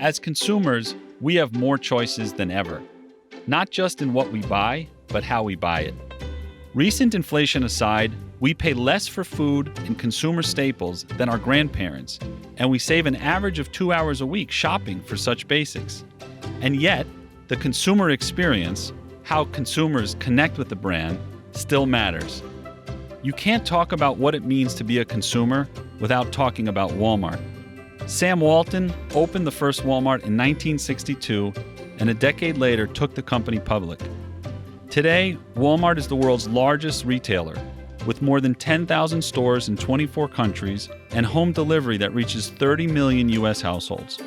As consumers, we have more choices than ever, not just in what we buy, but how we buy it. Recent inflation aside, we pay less for food and consumer staples than our grandparents, and we save an average of 2 hours a week shopping for such basics. And yet, the consumer experience, how consumers connect with the brand, still matters. You can't talk about what it means to be a consumer without talking about Walmart. Sam Walton opened the first Walmart in 1962 and a decade later took the company public. Today, Walmart is the world's largest retailer with more than 10,000 stores in 24 countries and home delivery that reaches 30 million U.S. households.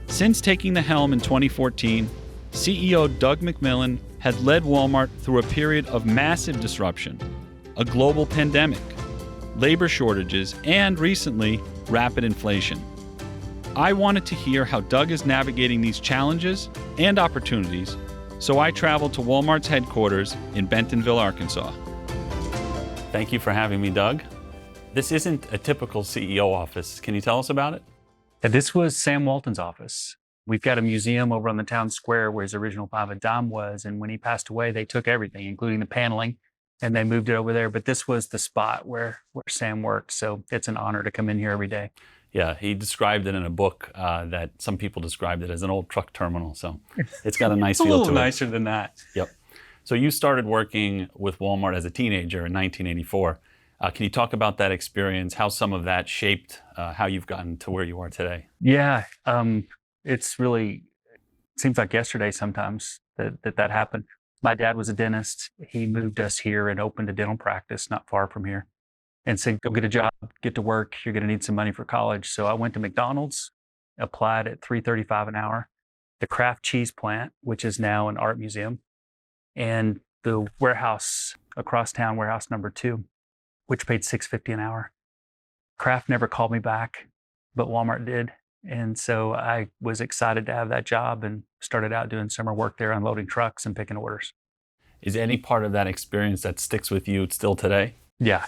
Since taking the helm in 2014, CEO Doug McMillon had led Walmart through a period of massive disruption, a global pandemic, labor shortages, and recently, rapid inflation. I wanted to hear how Doug is navigating these challenges and opportunities, so I traveled to Walmart's headquarters in Bentonville, Arkansas. Thank you for having me, Doug. This isn't a typical CEO office. Can you tell us about it? This was Sam Walton's office. We've got a museum over on the town square where his original five and dime was, and when he passed away, they took everything, including the paneling, and they moved it over there. But this was the spot where Sam worked, so it's an honor to come in here every day. Yeah, he described it in a book that some people described it as an old truck terminal, so it's got a nice feel to it. A little nicer than that. Yep. So you started working with Walmart as a teenager in 1984. Can you talk about that experience, how some of that shaped how you've gotten to where you are today? Yeah, it's really, it seems like yesterday sometimes that happened. My dad was a dentist. He moved us here and opened a dental practice not far from here and said, go get a job, get to work. You're going to need some money for college. So I went to McDonald's, applied at $3.35 an hour, the Kraft cheese plant, which is now an art museum, and the warehouse across town, warehouse number 2, which paid $6.50 an hour. Kraft never called me back, but Walmart did. And so I was excited to have that job and started out doing summer work there, unloading trucks and picking orders. Is any part of that experience that sticks with you still today? Yeah.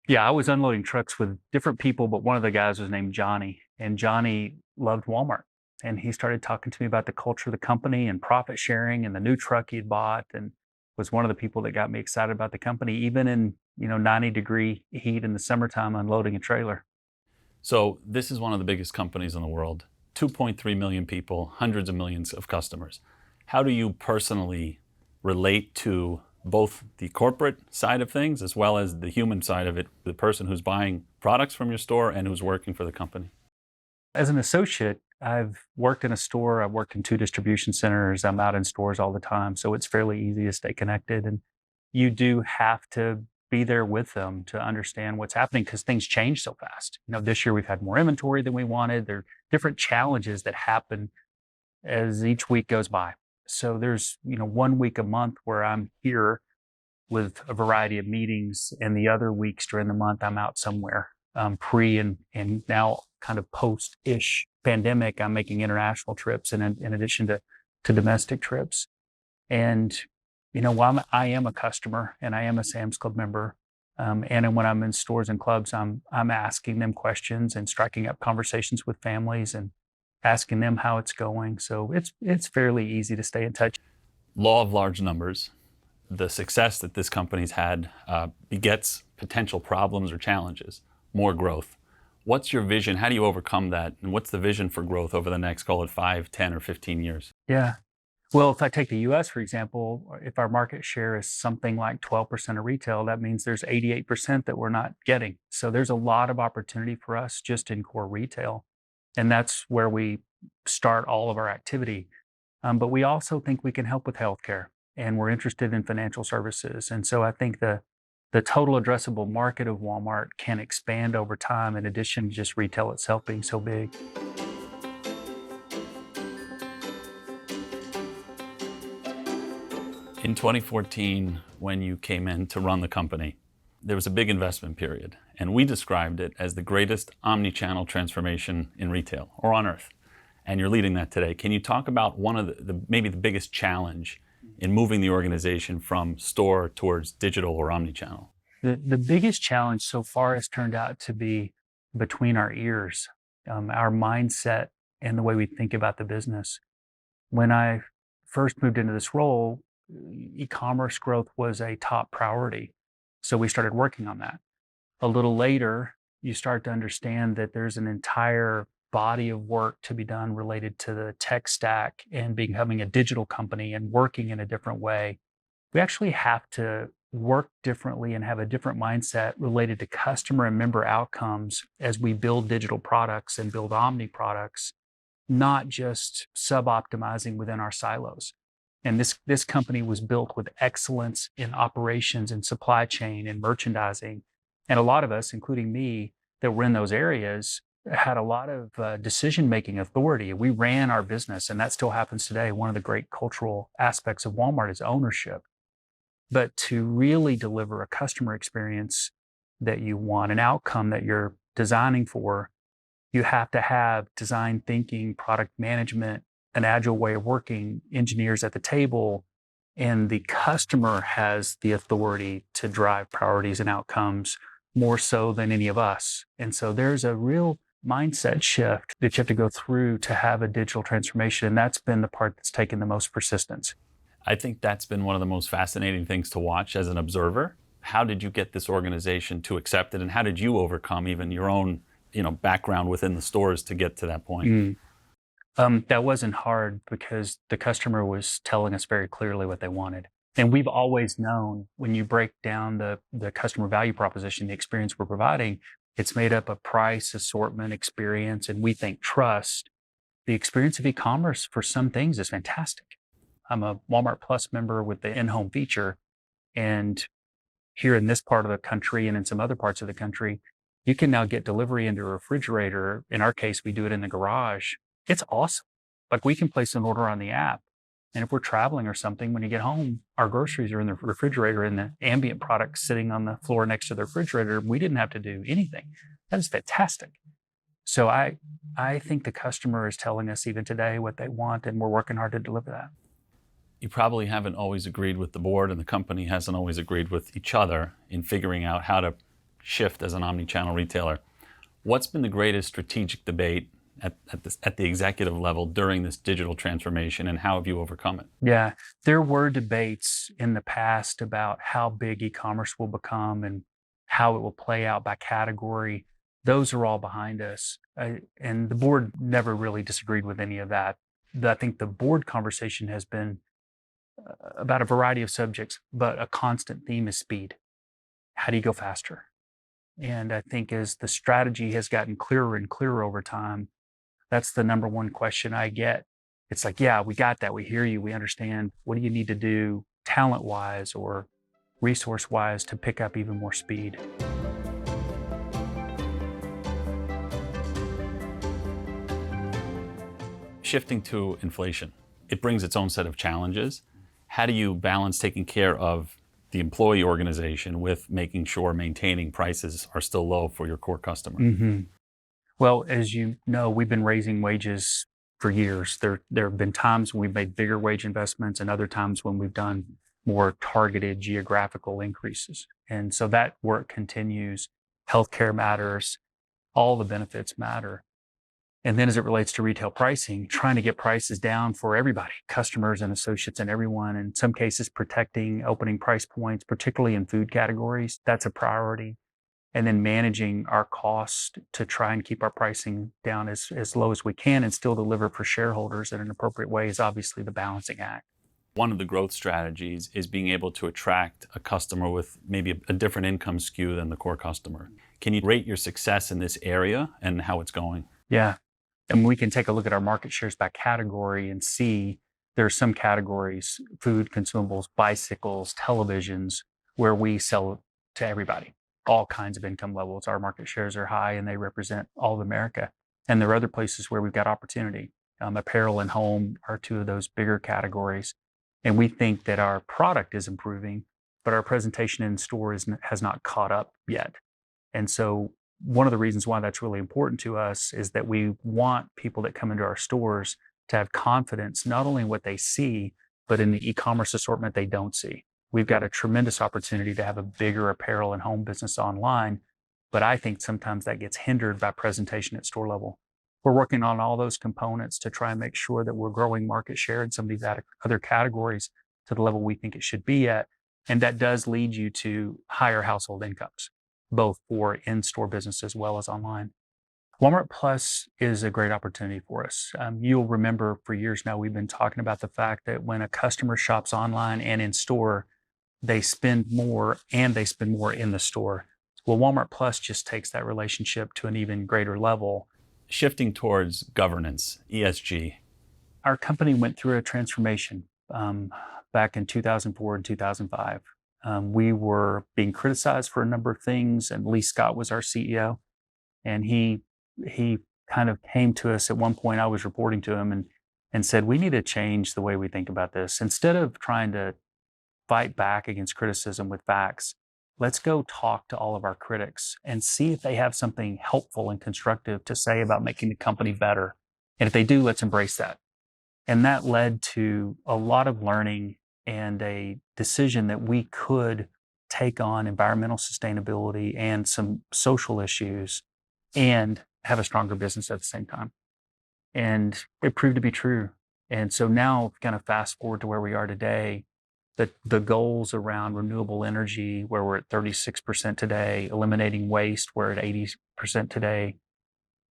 Yeah, I was unloading trucks with different people, but one of the guys was named Johnny, and Johnny loved Walmart. And he started talking to me about the culture of the company and profit sharing and the new truck he'd bought, and was one of the people that got me excited about the company, even in 90-degree heat in the summertime unloading a trailer. So this is one of the biggest companies in the world, 2.3 million people, hundreds of millions of customers. How do you personally relate to both the corporate side of things as well as the human side of it, the person who's buying products from your store and who's working for the company? As an associate, I've worked in a store, I've worked in 2 distribution centers, I'm out in stores all the time, so it's fairly easy to stay connected. And you do have to be there with them to understand what's happening because things change so fast. This year we've had more inventory than we wanted. There are different challenges that happen as each week goes by. So there's, 1 week a month where I'm here with a variety of meetings, and the other weeks during the month I'm out somewhere. Pre and now kind of post-ish pandemic, I'm making international trips in addition to domestic trips. And while I am a customer and I am a Sam's Club member, and when I'm in stores and clubs, I'm asking them questions and striking up conversations with families and asking them how it's going. So it's fairly easy to stay in touch. Law of large numbers. The success that this company's had begets potential problems or challenges, more growth. What's your vision? How do you overcome that? And what's the vision for growth over the next, call it 5, 10, or 15 years? Yeah. Well, if I take the U.S., for example, if our market share is something like 12% of retail, that means there's 88% that we're not getting. So there's a lot of opportunity for us just in core retail. And that's where we start all of our activity. But we also think we can help with healthcare, and we're interested in financial services. And so I think the total addressable market of Walmart can expand over time in addition to just retail itself being so big. In 2014, when you came in to run the company, there was a big investment period, and we described it as the greatest omnichannel transformation in retail or on earth. And you're leading that today. Can you talk about one of maybe the biggest challenge in moving the organization from store towards digital or omnichannel? The biggest challenge so far has turned out to be between our ears, our mindset and the way we think about the business. When I first moved into this role, e-commerce growth was a top priority. So we started working on that. A little later, you start to understand that there's an entire body of work to be done related to the tech stack and becoming a digital company and working in a different way. We actually have to work differently and have a different mindset related to customer and member outcomes as we build digital products and build omni products, not just sub-optimizing within our silos. And this company was built with excellence in operations and supply chain and merchandising. And a lot of us, including me, that were in those areas had a lot of decision-making authority. We ran our business, and that still happens today. One of the great cultural aspects of Walmart is ownership. But to really deliver a customer experience that you want, an outcome that you're designing for, you have to have design thinking, product management, an agile way of working, engineers at the table, and the customer has the authority to drive priorities and outcomes more so than any of us. And so there's a real mindset shift that you have to go through to have a digital transformation. And that's been the part that's taken the most persistence. I think that's been one of the most fascinating things to watch as an observer. How did you get this organization to accept it, and how did you overcome even your own, background within the stores to get to that point? That wasn't hard because the customer was telling us very clearly what they wanted. And we've always known when you break down the customer value proposition, the experience we're providing, it's made up of price, assortment, experience, and we think trust. The experience of e-commerce for some things is fantastic. I'm a Walmart Plus member with the in-home feature. And here in this part of the country and in some other parts of the country, you can now get delivery into a refrigerator. In our case, we do it in the garage. It's awesome. Like we can place an order on the app. And if we're traveling or something, when you get home, our groceries are in the refrigerator and the ambient products sitting on the floor next to the refrigerator. We didn't have to do anything. That is fantastic. So I think the customer is telling us even today what they want, and we're working hard to deliver that. You probably haven't always agreed with the board, and the company hasn't always agreed with each other in figuring out how to shift as an omnichannel retailer. What's been the greatest strategic debate at the executive level during this digital transformation, and how have you overcome it? Yeah, there were debates in the past about how big e-commerce will become and how it will play out by category. Those are all behind us. And the board never really disagreed with any of that. I think the board conversation has been about a variety of subjects, but a constant theme is speed. How do you go faster? And I think as the strategy has gotten clearer and clearer over time, that's the number one question I get. It's like, yeah, we got that. We hear you. We understand. What do you need to do talent-wise or resource-wise to pick up even more speed? Shifting to inflation, it brings its own set of challenges. How do you balance taking care of the employee organization with making sure maintaining prices are still low for your core customer? Mm-hmm. Well, as you know, we've been raising wages for years. There have been times when we've made bigger wage investments and other times when we've done more targeted geographical increases. And so that work continues. Healthcare matters. All the benefits matter. And then as it relates to retail pricing, trying to get prices down for everybody, customers and associates and everyone, in some cases protecting opening price points, particularly in food categories, that's a priority. And then managing our cost to try and keep our pricing down as low as we can and still deliver for shareholders in an appropriate way is obviously the balancing act. One of the growth strategies is being able to attract a customer with maybe a different income skew than the core customer. Can you rate your success in this area and how it's going? Yeah. And we can take a look at our market shares by category and see there are some categories, food, consumables, bicycles, televisions, where we sell to everybody, all kinds of income levels. Our market shares are high and they represent all of America. And there are other places where we've got opportunity. Apparel and home are two of those bigger categories. And we think that our product is improving, but our presentation in store has not caught up yet. And so one of the reasons why that's really important to us is that we want people that come into our stores to have confidence, not only in what they see, but in the e-commerce assortment they don't see. We've got a tremendous opportunity to have a bigger apparel and home business online, but I think sometimes that gets hindered by presentation at store level. We're working on all those components to try and make sure that we're growing market share in some of these other categories to the level we think it should be at. And that does lead you to higher household incomes, both for in-store business as well as online. Walmart Plus is a great opportunity for us. You'll remember for years now, we've been talking about the fact that when a customer shops online and in store, they spend more and they spend more in the store. Well, Walmart Plus just takes that relationship to an even greater level. Shifting towards governance, ESG. Our company went through a transformation back in 2004 and 2005. We were being criticized for a number of things, and Lee Scott was our CEO. And he kind of came to us at one point. I was reporting to him and said, we need to change the way we think about this. Instead of trying to fight back against criticism with facts, let's go talk to all of our critics and see if they have something helpful and constructive to say about making the company better. And if they do, let's embrace that. And that led to a lot of learning and a decision that we could take on environmental sustainability and some social issues and have a stronger business at the same time. And it proved to be true. And so now, kind of fast forward to where we are today, the goals around renewable energy, where we're at 36% today, eliminating waste, we're at 80% today.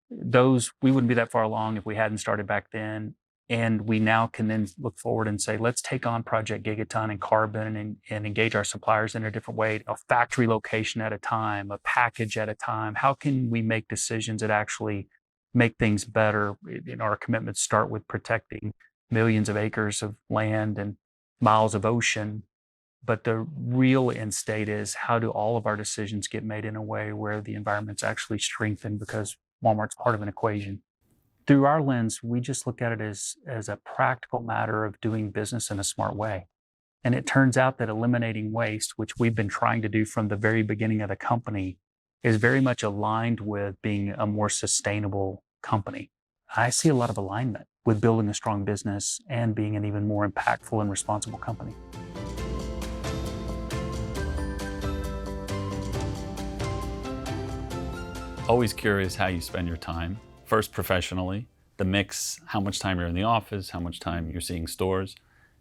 Those, we wouldn't be that far along if we hadn't started back then. And we now can then look forward and say, let's take on Project Gigaton and carbon and engage our suppliers in a different way, a factory location at a time, a package at a time. How can we make decisions that actually make things better? Our commitments start with protecting millions of acres of land and miles of ocean. But the real end state is, how do all of our decisions get made in a way where the environment's actually strengthened because Walmart's part of an equation? Through our lens, we just look at it as a practical matter of doing business in a smart way. And it turns out that eliminating waste, which we've been trying to do from the very beginning of the company, is very much aligned with being a more sustainable company. I see a lot of alignment with building a strong business and being an even more impactful and responsible company. Always curious how you spend your time. First, professionally, the mix, how much time you're in the office, how much time you're seeing stores,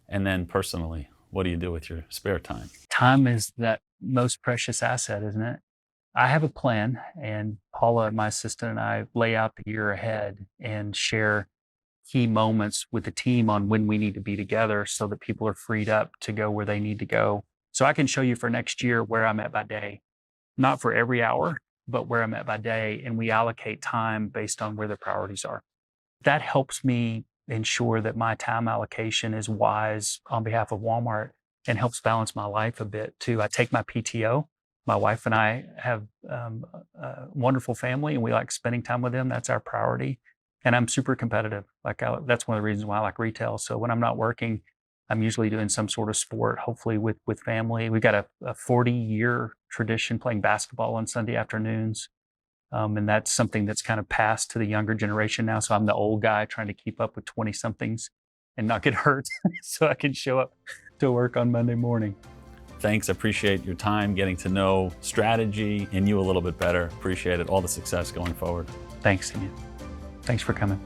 and then personally, what do you do with your spare time? Time is that most precious asset, isn't it? I have a plan, and Paula, my assistant, and I lay out the year ahead and share key moments with the team on when we need to be together so that people are freed up to go where they need to go. So I can show you for next year where I'm at by day, not for every hour, but where I'm at by day, and we allocate time based on where the priorities are. That helps me ensure that my time allocation is wise on behalf of Walmart and helps balance my life a bit too. I take my PTO. My wife and I have a wonderful family, and we like spending time with them. That's our priority. And I'm super competitive. That's one of the reasons why I like retail. So when I'm not working, I'm usually doing some sort of sport, hopefully with family. We've got a 40-year tradition playing basketball on Sunday afternoons. And that's something that's kind of passed to the younger generation now. So I'm the old guy trying to keep up with 20-somethings and not get hurt so I can show up to work on Monday morning. Thanks. I appreciate your time, getting to know strategy and you a little bit better. Appreciate it. All the success going forward. Thanks, Simeon. Thanks for coming.